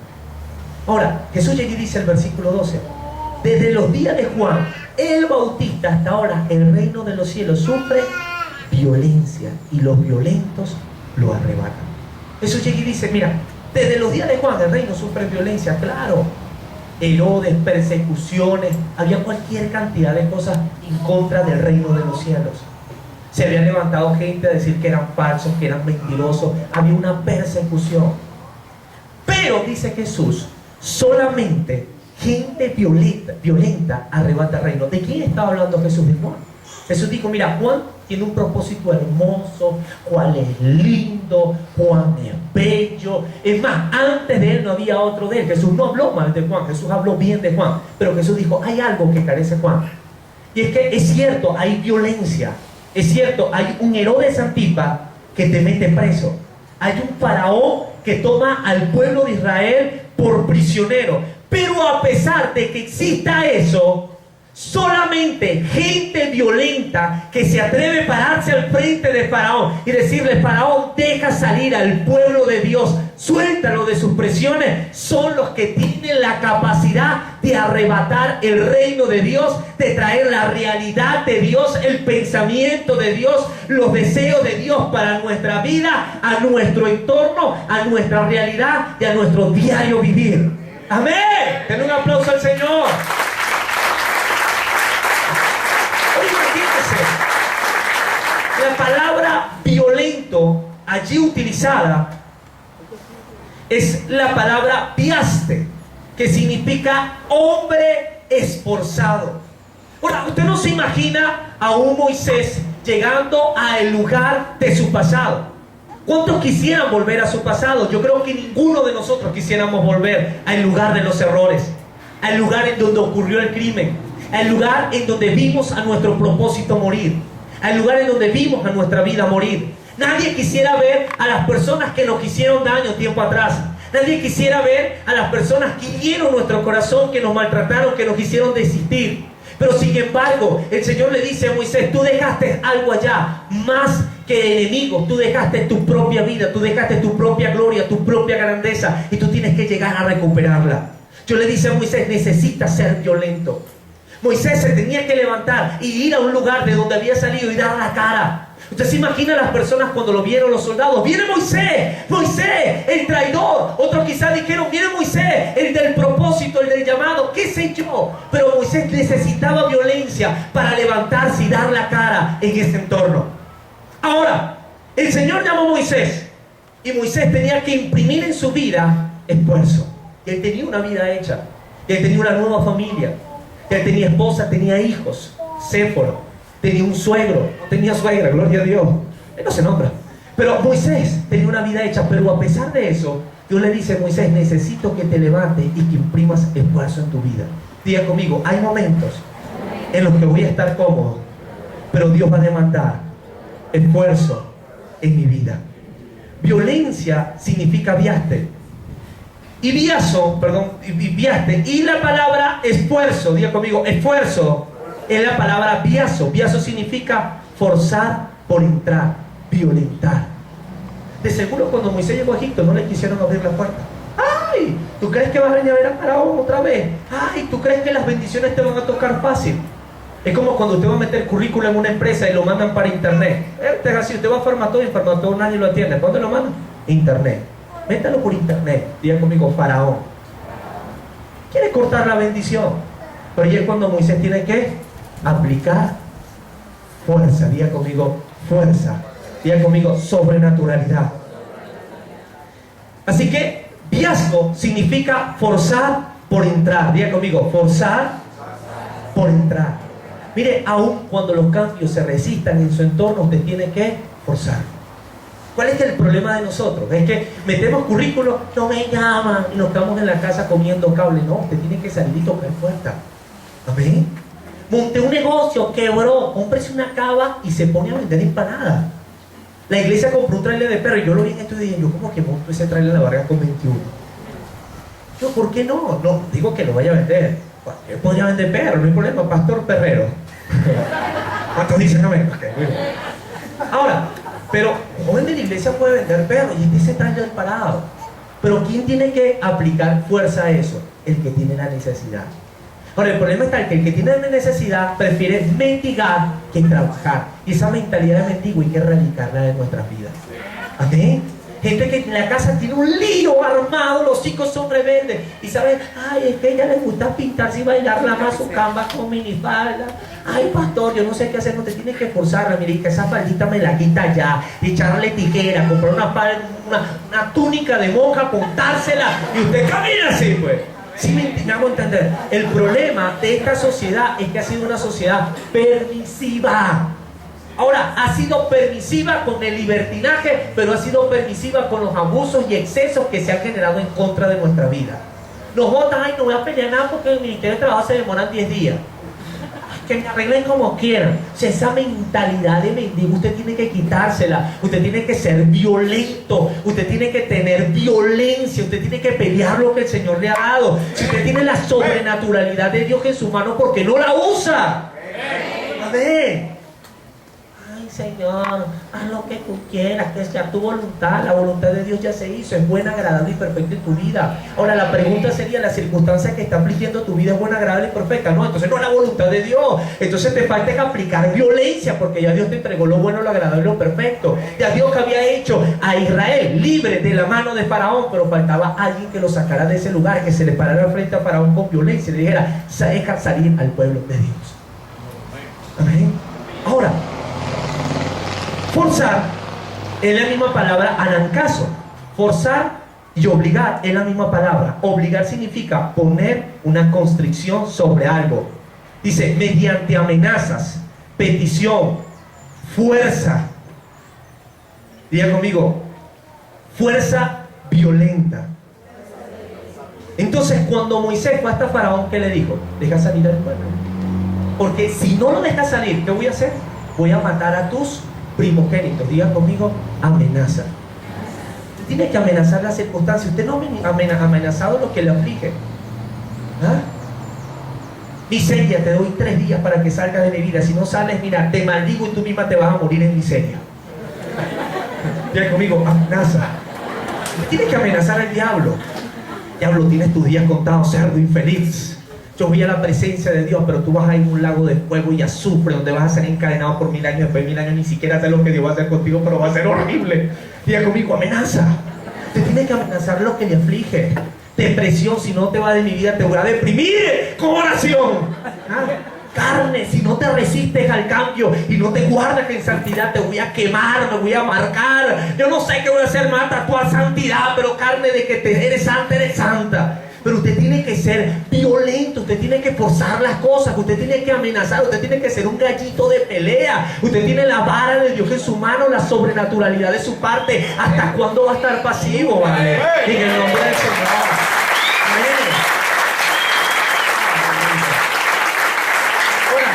Ahora, Jesús llega y dice el versículo 12, desde los días de Juan el Bautista hasta ahora el reino de los cielos sufre violencia y los violentos lo arrebatan. Jesús llega y dice, mira, desde los días de Juan el reino sufre violencia, claro. Herodes, persecuciones, había cualquier cantidad de cosas en contra del reino de los cielos. Se había levantado gente a decir que eran falsos, que eran mentirosos, había una persecución. Pero, dice Jesús, solamente gente violenta arrebata el reino. ¿De quién estaba hablando Jesús? De Juan. Jesús dijo, mira, Juan tiene un propósito hermoso, Juan es lindo, Juan es bello. Es más, antes de él no había otro de él. Jesús no habló mal de Juan, Jesús habló bien de Juan. Pero Jesús dijo, hay algo que carece Juan. Y es que es cierto, hay violencia. Es cierto, hay un Herodes Antipas que te mete preso. Hay un faraón que toma al pueblo de Israel por prisionero. Pero a pesar de que exista eso, solamente gente violenta que se atreve a pararse al frente de Faraón y decirle, Faraón, deja salir al pueblo de Dios, suéltalo de sus presiones, son los que tienen la capacidad de arrebatar el reino de Dios, de traer la realidad de Dios, el pensamiento de Dios, los deseos de Dios para nuestra vida, a nuestro entorno, a nuestra realidad y a nuestro diario vivir. Amén. Den un aplauso al Señor. La palabra violento allí utilizada es la palabra piaste, que significa hombre esforzado. Ahora, usted no se imagina a un Moisés llegando al lugar de su pasado. ¿Cuántos quisieran volver a su pasado? Yo creo que ninguno de nosotros quisiéramos volver al lugar de los errores, al lugar en donde ocurrió el crimen, al lugar en donde vimos a nuestro propósito morir, al lugar en donde vimos a nuestra vida morir. Nadie quisiera ver a las personas que nos hicieron daño tiempo atrás. Nadie quisiera ver a las personas que hirieron nuestro corazón, que nos maltrataron, que nos hicieron desistir. Pero sin embargo, el Señor le dice a Moisés, tú dejaste algo allá, más que enemigos. Tú dejaste tu propia vida, tú dejaste tu propia gloria, tu propia grandeza, y tú tienes que llegar a recuperarla. Yo le dice a Moisés, necesitas ser violento. Moisés se tenía que levantar y ir a un lugar de donde había salido y dar la cara. Usted se imagina a las personas cuando lo vieron los soldados. ¡Viene Moisés! ¡Moisés! ¡El traidor! Otros quizás dijeron: ¡viene Moisés! El del propósito, el del llamado, qué sé yo. Pero Moisés necesitaba violencia para levantarse y dar la cara en ese entorno. Ahora, el Señor llamó a Moisés y Moisés tenía que imprimir en su vida esfuerzo. Y él tenía una vida hecha. Y él tenía una nueva familia. Y él tenía esposa, tenía hijos. Séforo. Tenía un suegro, no tenía suegra, gloria a Dios. Él no se nombra. Pero Moisés tenía una vida hecha, pero a pesar de eso, Dios le dice: Moisés, necesito que te levantes y que imprimas esfuerzo en tu vida. Diga conmigo: hay momentos en los que voy a estar cómodo, pero Dios va a demandar esfuerzo en mi vida. Violencia significa viaste. Y viaste. Y la palabra esfuerzo, diga conmigo, esfuerzo, es la palabra biazo. Biazo significa forzar por entrar, violentar. De seguro cuando Moisés llegó a Egipto no le quisieron abrir la puerta. ¡Ay! ¿Tú crees que vas a venir a ver a Faraón otra vez? ¡Ay! ¿Tú crees que las bendiciones te van a tocar fácil? Es como cuando usted va a meter currículum en una empresa y lo mandan para internet. Es así: usted va a Farmatodo y en Farmatodo nadie lo atiende. ¿Dónde lo mandan? Internet. Métalo por internet. Diga conmigo: Faraón quiere cortar la bendición. Pero ahí es cuando Moisés tiene que aplicar fuerza. Diga conmigo: fuerza. Diga conmigo: sobrenaturalidad. Así que biasco significa forzar por entrar. Diga conmigo: forzar por entrar. Mire, aun cuando los cambios se resistan en su entorno, usted tiene que forzar. ¿Cuál es el problema de nosotros? Es que metemos currículos, no me llaman, y nos quedamos en la casa comiendo cable. No, usted tiene que salir y tocar puerta. Amén. Monté un negocio, quebró, cómprese una cava y se pone a vender empanadas. La iglesia compró un trailer de perro y yo lo vi en estos días. Yo, ¿cómo que monto ese trailer en la Vargas con 21? Yo, ¿por qué no? No digo que lo vaya a vender. Yo podría vender perro, no hay problema. Pastor Perrero. ¿Cuántos dicen amén? Okay, ahora, pero un joven de la iglesia puede vender perros y ese trailer parado. Pero ¿quién tiene que aplicar fuerza a eso? El que tiene la necesidad. Ahora, el problema está en que el que tiene la necesidad prefiere mendigar que trabajar. Y esa mentalidad de mendigo hay que erradicarla de nuestras vidas. ¿Amén? Gente que en la casa tiene un lío armado, los chicos son rebeldes. Y saben: ay, es que a ella le gusta pintarse y bailar la mazucamba con minifalda. Ay, pastor, yo no sé qué hacer, no te tienes que forzarla. Mire, que esa faldita me la quita ya. Echarle tijera, comprar una túnica de monja, contársela. Y usted camina así, pues. Sí, me hago entender. El problema de esta sociedad es que ha sido una sociedad permisiva. Ahora, ha sido permisiva con el libertinaje, pero ha sido permisiva con los abusos y excesos que se han generado en contra de nuestra vida. Nos votan: ay, no voy a pelear nada porque en el Ministerio de Trabajo se demoran 10 días. Que me arreglen como quieran. O sea, esa mentalidad de mendigo usted tiene que quitársela. Usted tiene que ser violento. Usted tiene que tener violencia. Usted tiene que pelear lo que el Señor le ha dado. Si usted tiene la sobrenaturalidad de Dios en su mano, ¿por qué no la usa? Amén. Ay, Señor, haz lo que tú quieras, que sea tu voluntad. La voluntad de Dios ya se hizo, es buena, agradable y perfecta en tu vida. Ahora la pregunta sería: la circunstancia que está afligiendo tu vida es buena, agradable y perfecta. No, entonces no es la voluntad de Dios. Entonces te falta que aplicar violencia, porque ya Dios te entregó lo bueno, lo agradable y lo perfecto. Ya Dios que había hecho a Israel libre de la mano de Faraón, pero faltaba alguien que lo sacara de ese lugar, que se le parara frente a Faraón con violencia y le dijera: deja salir al pueblo de Dios. Amén. Ahora, forzar es la misma palabra anancaso. Forzar y obligar es la misma palabra. Obligar significa poner una constricción sobre algo. Dice: mediante amenazas, petición, fuerza. Diga conmigo: fuerza violenta. Entonces, cuando Moisés fue hasta Faraón, ¿qué le dijo? Deja salir al pueblo. Porque si no lo dejas salir, ¿qué voy a hacer? Voy a matar a tus primogénitos. Diga conmigo: amenaza. Usted tiene que amenazar las circunstancias. Usted no ha amenazado lo que le aflige. ¿Ah? Miseria, te doy 3 días para que salgas de mi vida. Si no sales, mira, te maldigo y tú misma te vas a morir en miseria. Diga conmigo: amenaza. Usted tiene que amenazar al diablo. Diablo, tienes tus días contados, cerdo infeliz. yo voy a la presencia de Dios, pero tú vas a ir a un lago de fuego y azufre, donde vas a ser encadenado por 1000 años, después de 1000 años ni siquiera sé lo que Dios va a hacer contigo, pero va a ser horrible. Diga conmigo, amenaza. Te tiene que amenazar lo que le aflige. Depresión, si no te va de mi vida, te voy a deprimir con oración. Carne, si no te resistes al cambio y no te guardas en santidad, te voy a quemar, me voy a marcar. Yo no sé qué voy a hacer, más tatuar santidad, pero carne, de que eres santa, eres santa. Pero usted tiene que ser violento, usted tiene que forzar las cosas, usted tiene que amenazar, usted tiene que ser un gallito de pelea. Usted tiene la vara de Dios en su mano, la sobrenaturalidad de su parte. ¿Hasta cuándo va a estar pasivo, vale? En el nombre del Señor. Amén. Ahora,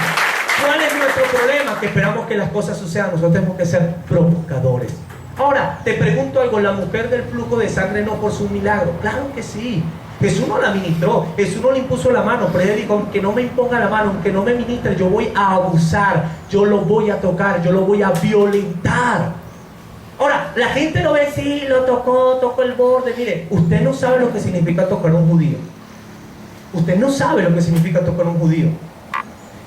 ¿cuál es nuestro problema? Que esperamos que las cosas sucedan. Nosotros tenemos que ser provocadores. Ahora, te pregunto algo, ¿la mujer del flujo de sangre no por su milagro? Claro que sí. Jesús no la ministró, Jesús no le impuso la mano, pero ella dijo, aunque no me imponga la mano, aunque no me ministre, yo voy a abusar, yo lo voy a tocar, yo lo voy a violentar. Ahora, la gente lo ve, sí, lo tocó el borde. Mire, usted no sabe lo que significa tocar a un judío. Usted no sabe lo que significa tocar a un judío.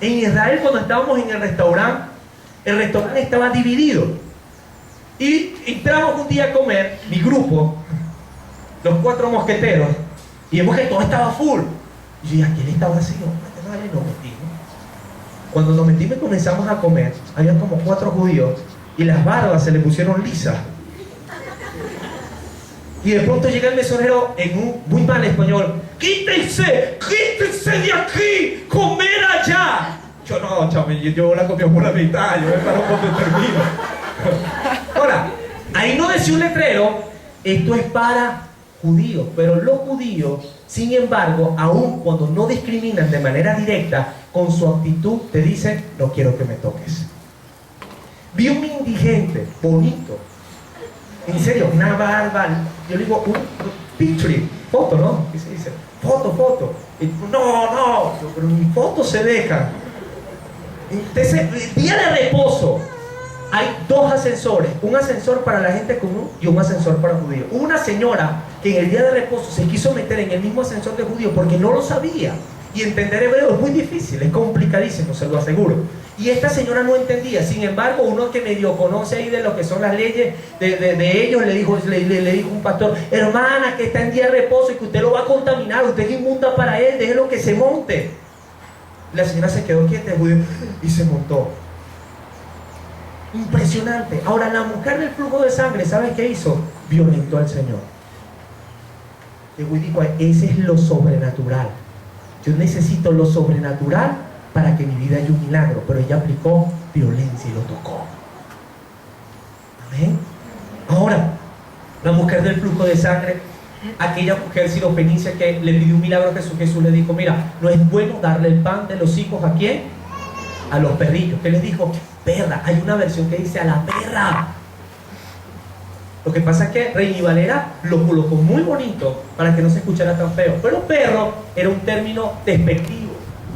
En Israel, cuando estábamos en el restaurante estaba dividido. Y entramos un día a comer, mi grupo, los 4 mosqueteros, y vemos que todo estaba full. Y yo dije, ¿a quién estaba así? Vale, nos metimos. Cuando nos metimos y comenzamos a comer, había como 4 judíos, y las barbas se le pusieron lisas. Y de pronto llega el mesonero en un muy mal español: ¡Quítense de aquí! ¡Comer allá! Yo no, chame, yo la comí por la mitad, yo me paro cuando termino. Ahora, ahí no decía un letrero, esto es para judíos, pero los judíos, sin embargo, aun cuando no discriminan de manera directa, con su actitud te dicen, no quiero que me toques. Vi un indigente bonito, en serio, una barba, yo le digo, un picture, foto, ¿no? ¿Qué se dice? Foto. Y, no, pero mi foto se deja. Entonces, el día de reposo, hay 2 ascensores, un ascensor para la gente común y un ascensor para judíos. Una señora que en el día de reposo se quiso meter en el mismo ascensor de judíos porque no lo sabía. Y entender hebreo es muy difícil, es complicadísimo, se lo aseguro. Y esta señora no entendía. Sin embargo, uno que medio conoce ahí de lo que son las leyes de ellos, le dijo un pastor, hermana, que está en día de reposo y que usted lo va a contaminar, usted es inmunda para él, déjelo que se monte. La señora se quedó quieta, el judío, y se montó. Impresionante. Ahora, la mujer del flujo de sangre, ¿sabes qué hizo? Violentó al Señor. Y dijo, ese es lo sobrenatural. Yo necesito lo sobrenatural para que en mi vida haya un milagro. Pero ella aplicó violencia y lo tocó. Amén. Ahora, la mujer del flujo de sangre, aquella mujer sirofenicia que le pidió un milagro a Jesús, Jesús le dijo, mira, no es bueno darle el pan de los hijos ¿a quién? A los perrillos. ¿Qué les dijo? Perra. Hay una versión que dice a la perra. Lo que pasa es que Reina Valera lo colocó muy bonito para que no se escuchara tan feo. Pero perro era un término despectivo.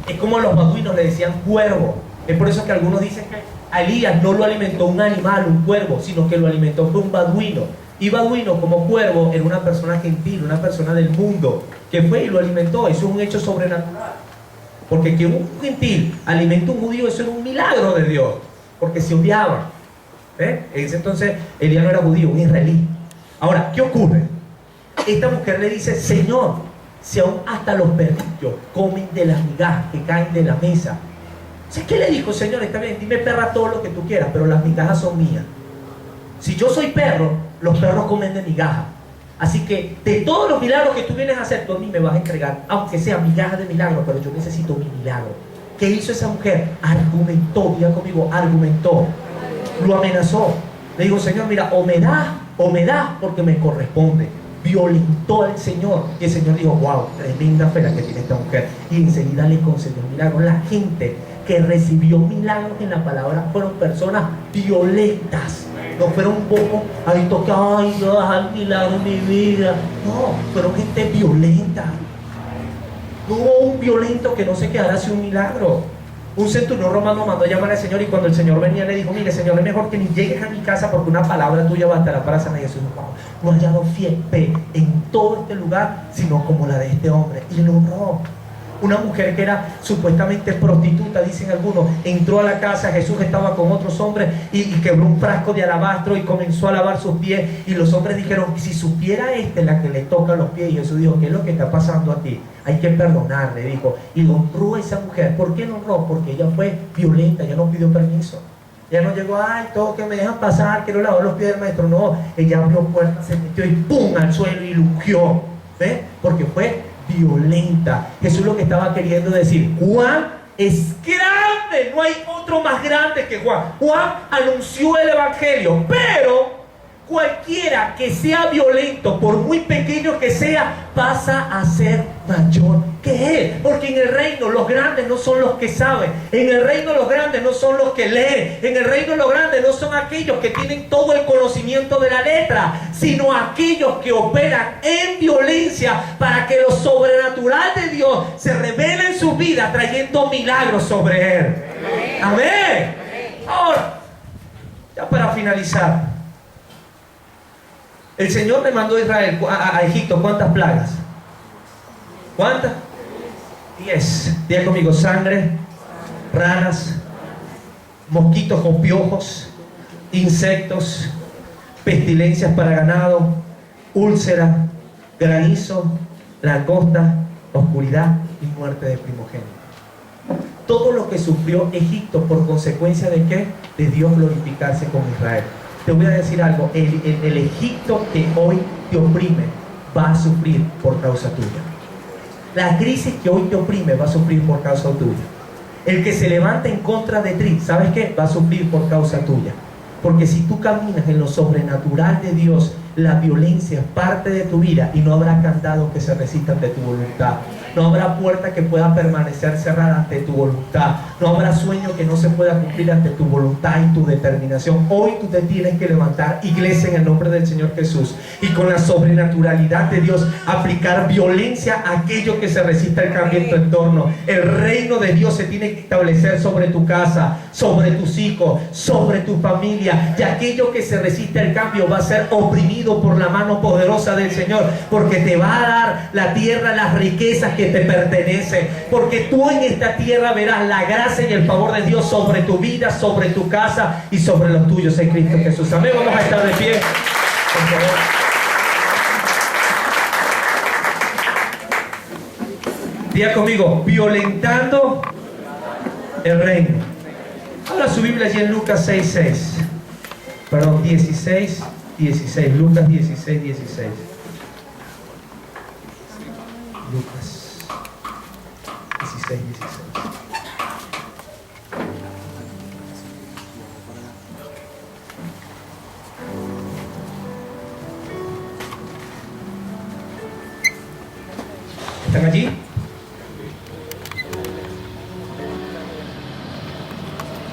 Es como los baduinos le decían cuervo. Es por eso que algunos dicen que a Elías no lo alimentó un animal, un cuervo, sino que lo alimentó fue un baduino. Y baduino, como cuervo, era una persona gentil, una persona del mundo, que fue y lo alimentó. Eso es un hecho sobrenatural. Porque que un gentil alimente a un judío, eso era un milagro de Dios, porque se odiaban. En ese entonces Elías no era judío, un israelí. Ahora, ¿qué ocurre? Esta mujer le dice, Señor, si aún hasta los perrillos comen de las migajas que caen de la mesa. O sea, ¿qué le dijo? Señor, está bien, dime perra todo lo que tú quieras, pero las migajas son mías. Si yo soy perro, los perros comen de migajas. Así que de todos los milagros que tú vienes a hacer, tú a mí me vas a entregar, aunque sea migajas de milagro, pero yo necesito mi milagro. ¿Qué hizo esa mujer? Argumentó, diga conmigo, argumentó. Lo amenazó. Le digo, Señor, mira, o me das porque me corresponde. Violentó al Señor. Y el Señor dijo, wow, tremenda fe la que tiene esta mujer. Y enseguida le concedió un milagro. La gente que recibió milagros en la palabra fueron personas violentas. No fueron un poco, ahí toca, ay, no, haz milagro en mi vida. No, fueron gente violenta. No hubo un violento que no se quedara sin un milagro. Un centurión romano mandó a llamar al Señor, y cuando el Señor venía le dijo, mire Señor, es mejor que ni llegues a mi casa porque una palabra tuya bastará para sanar. Y Jesús dijo, wow, no ha hallado fe en todo este lugar, sino como la de este hombre. Y lo honró. Una mujer que era supuestamente prostituta, dicen algunos, entró a la casa, Jesús estaba con otros hombres y quebró un frasco de alabastro y comenzó a lavar sus pies, y los hombres dijeron, si supiera la que le toca los pies, y Jesús dijo, ¿qué es lo que está pasando a ti? Hay que perdonarle, dijo, y lo honró a esa mujer. ¿Por qué lo honró? Porque ella fue violenta, ella no pidió permiso. Ella no llegó, ay, todo que me dejan pasar, quiero lavar los pies del maestro. No, ella abrió puertas, se metió y ¡pum! Al suelo y lo ungió. ¿Ves? Porque fue violenta. Jesús lo que estaba queriendo decir, Juan es grande, no hay otro más grande que Juan. Juan anunció el evangelio, pero cualquiera que sea violento, por muy pequeño que sea, pasa a ser mayor que él. Porque en el reino los grandes no son los que saben. En el reino los grandes no son los que leen. En el reino los grandes no son aquellos que tienen todo el conocimiento de la letra, sino aquellos que operan en violencia para que lo sobrenatural de Dios se revele en su vida, trayendo milagros sobre él. Amén. Ahora, ya para finalizar, el Señor le mandó a Israel, a Egipto, ¿cuántas plagas? ¿Cuántas? 10. Diga conmigo, sangre, ranas, mosquitos con piojos, insectos, pestilencias para ganado, úlcera, granizo, langosta, oscuridad y muerte de primogénito. Todo lo que sufrió Egipto por consecuencia de ¿qué? De Dios glorificarse con Israel. Te voy a decir algo, el Egipto que hoy te oprime va a sufrir por causa tuya. La crisis que hoy te oprime va a sufrir por causa tuya. El que se levanta en contra de ti, ¿sabes qué? Va a sufrir por causa tuya. Porque si tú caminas en lo sobrenatural de Dios, la violencia es parte de tu vida y no habrá candados que se resistan ante tu voluntad. No habrá puerta que pueda permanecer cerrada ante tu voluntad. No habrá sueño que no se pueda cumplir ante tu voluntad y tu determinación. Hoy tú te tienes que levantar, iglesia, en el nombre del Señor Jesús, y con la sobrenaturalidad de Dios aplicar violencia a aquello que se resista al cambio en tu entorno. El reino de Dios se tiene que establecer sobre tu casa, sobre tus hijos, sobre tu familia, y aquello que se resiste al cambio va a ser oprimido por la mano poderosa del Señor, porque te va a dar la tierra, las riquezas que te pertenecen, porque tú en esta tierra verás la gracia y el favor de Dios sobre tu vida, sobre tu casa y sobre los tuyos en Cristo Jesús. Amén. Vamos a estar de pie, por favor. Diga conmigo, violentando el reino. Habla su Biblia allí en Lucas 6:6. Perdón, 16:16. Lucas 16:16. Lucas 16:16. ¿Están allí?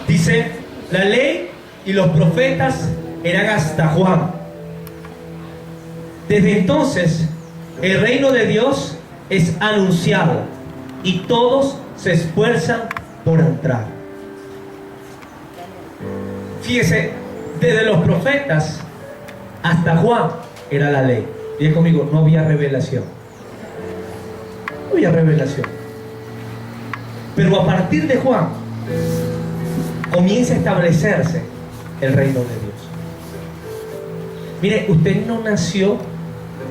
Dice, la ley y los profetas eran hasta Juan. Desde entonces, el reino de Dios es anunciado y todos se esfuerzan por entrar. Fíjese, desde los profetas hasta Juan era la ley. Diga conmigo, no había revelación. No había revelación. Pero a partir de Juan comienza a establecerse el reino de Dios. Mire, usted no nació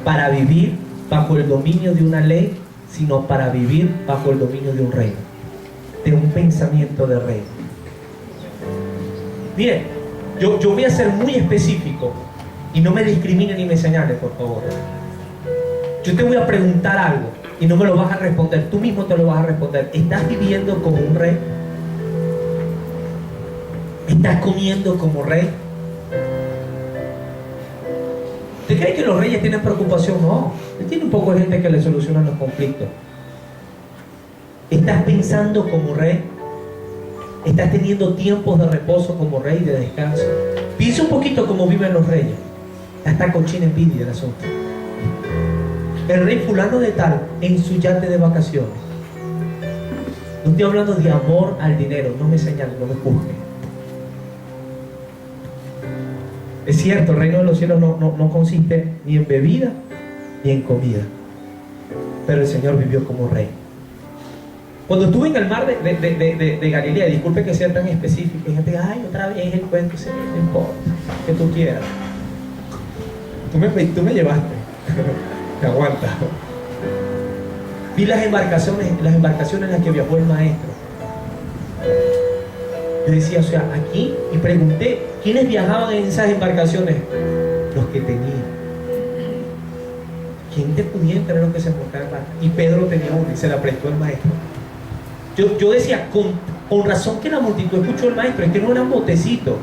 para vivir bajo el dominio de una ley, sino para vivir bajo el dominio de un reino, de un pensamiento de reino. Mire, yo voy a ser muy específico y no me discrimine ni me señale, por favor. Yo te voy a preguntar algo y no me lo vas a responder, tú mismo te lo vas a responder. ¿Estás viviendo como un rey? ¿Estás comiendo como rey? ¿Usted cree que los reyes tienen preocupación? No, tiene un poco de gente que le solucionan los conflictos. ¿Estás pensando como rey? ¿Estás teniendo tiempos de reposo como rey, de descanso? Piensa un poquito cómo viven los reyes. Hasta cochina envidia el asunto. El rey fulano de tal en su yate de vacaciones. No estoy hablando de amor al dinero, no me señalen, no me juzguen. Es cierto, el reino de los cielos no consiste ni en bebida ni en comida, pero el Señor vivió como rey. Cuando estuve en el mar de Galilea, disculpe que sea tan específico, y gente, ay, otra vez el cuento, Señor, no importa, que tú quieras. Tú me llevaste, te aguanta. Vi las embarcaciones en las que viajó el maestro. Yo decía, o sea, aquí, y pregunté, ¿quiénes viajaban en esas embarcaciones? Los que tenían. Gente pudiente era los que se montaban en barca. Y Pedro tenía una y se la prestó el maestro. Yo decía, con razón que la multitud escuchó al maestro, es que no era un botecito.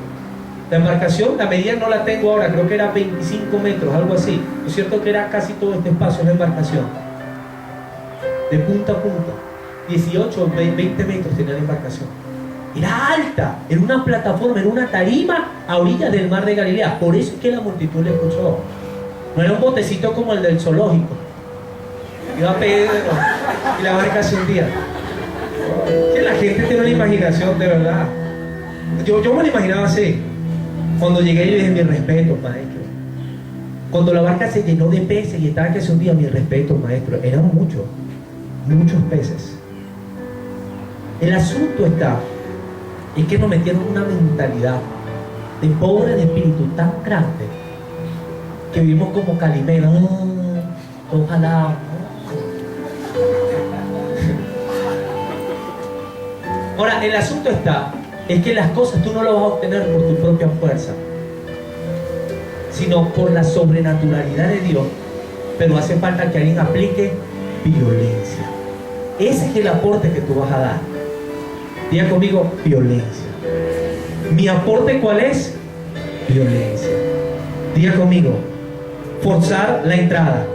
La embarcación, la medida no la tengo ahora, creo que era 25 metros, algo así. Es cierto que era casi todo este espacio, la embarcación. De punta a punta. 18, 20 metros tenía la embarcación. Era alta, era una plataforma, era una tarima a orillas del mar de Galilea. Por eso es que la multitud le escuchó. No era un botecito como el del zoológico. Iba Pedro y la barca se hundía. Que la gente tiene una imaginación de verdad. Yo me lo imaginaba así. Cuando llegué yo dije, mi respeto, maestro. Cuando la barca se llenó de peces y estaba que se hundía, mi respeto, maestro. Eran muchos peces. El asunto está en que nos metieron una mentalidad de pobre de espíritu tan grande que vivimos como Calimero. Ojalá. Ahora, el asunto está es que las cosas tú no las vas a obtener por tu propia fuerza, sino por la sobrenaturalidad de Dios. Pero hace falta que alguien aplique violencia. Ese es el aporte que tú vas a dar. Diga conmigo, violencia. ¿Mi aporte cuál es? Violencia. Diga conmigo, forzar la entrada,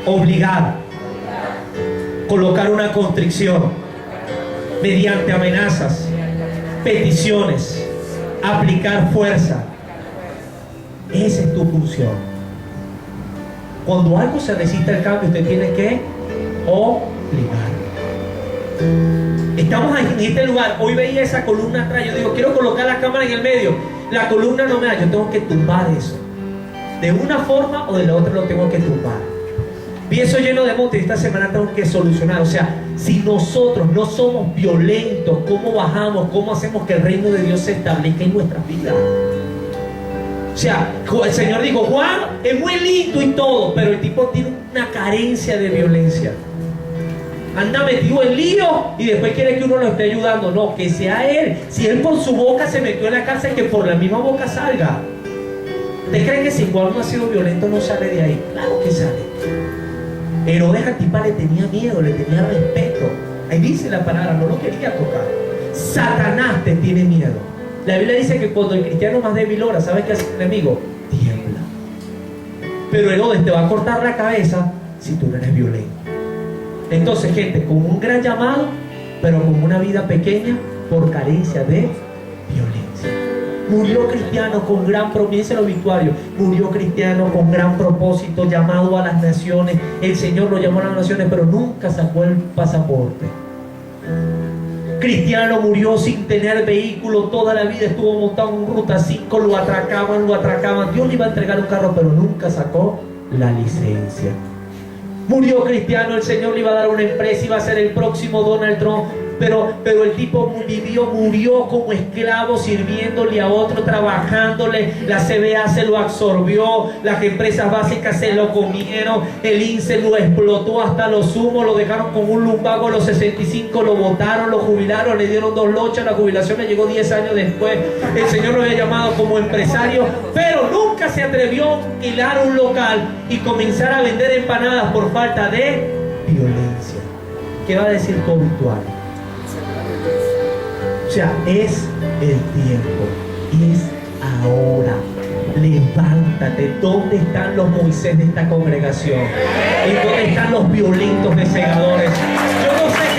obligar, colocar una constricción mediante amenazas, peticiones, aplicar fuerza. Esa es tu función. Cuando algo se resiste al cambio, usted tiene que obligar. Estamos en este lugar. Hoy veía esa columna atrás. Yo digo, quiero colocar la cámara en el medio. La columna no me da. Yo tengo que tumbar eso. De una forma o de la otra lo tengo que tumbar. Vi eso lleno de montes. Esta semana tengo que solucionar. O sea, si nosotros no somos violentos, ¿cómo bajamos? ¿Cómo hacemos que el reino de Dios se establezca en nuestras vidas? O sea, el Señor dijo, Juan es muy lindo y todo, pero el tipo tiene una carencia de violencia. Anda metido en lío y después quiere que uno lo esté ayudando. No, que sea él. Si él por su boca se metió en la cárcel, que por la misma boca salga. ¿Usted cree que si Juan no ha sido violento no sale de ahí? Claro que sale. Herodes Antipas le tenía miedo, le tenía respeto. Ahí dice la palabra, no lo quería tocar. Satanás te tiene miedo. La Biblia dice que cuando el cristiano más débil ora, ¿sabe qué hace el enemigo? Tiembla. Pero Herodes te va a cortar la cabeza si tú no eres violento. Entonces, gente, con un gran llamado, pero con una vida pequeña por carencia de violencia. Murió cristiano con gran promesa, el obituario. Murió cristiano con gran propósito, llamado a las naciones. El Señor lo llamó a las naciones, pero nunca sacó el pasaporte. Cristiano murió sin tener vehículo, toda la vida estuvo montado en ruta 5, lo atracaban. Dios le iba a entregar un carro, pero nunca sacó la licencia. Murió cristiano, el Señor le iba a dar una empresa, iba a ser el próximo Donald Trump, pero el tipo murió como esclavo, sirviéndole a otro, trabajándole. La CBA se lo absorbió, las empresas básicas se lo comieron, el INSE lo explotó hasta lo sumo, lo dejaron con un lumbago a los 65, lo botaron, lo jubilaron, le dieron 2 lochas, la jubilación le llegó 10 años después. El Señor lo había llamado como empresario, pero nunca se atrevió a alquilar un local y comenzar a vender empanadas por falta de violencia. ¿Qué va a decir tu obituario? O sea, es el tiempo, es ahora. Levántate. ¿Dónde están los Moisés de esta congregación? ¿Y dónde están los violentos desegadores? Yo no sé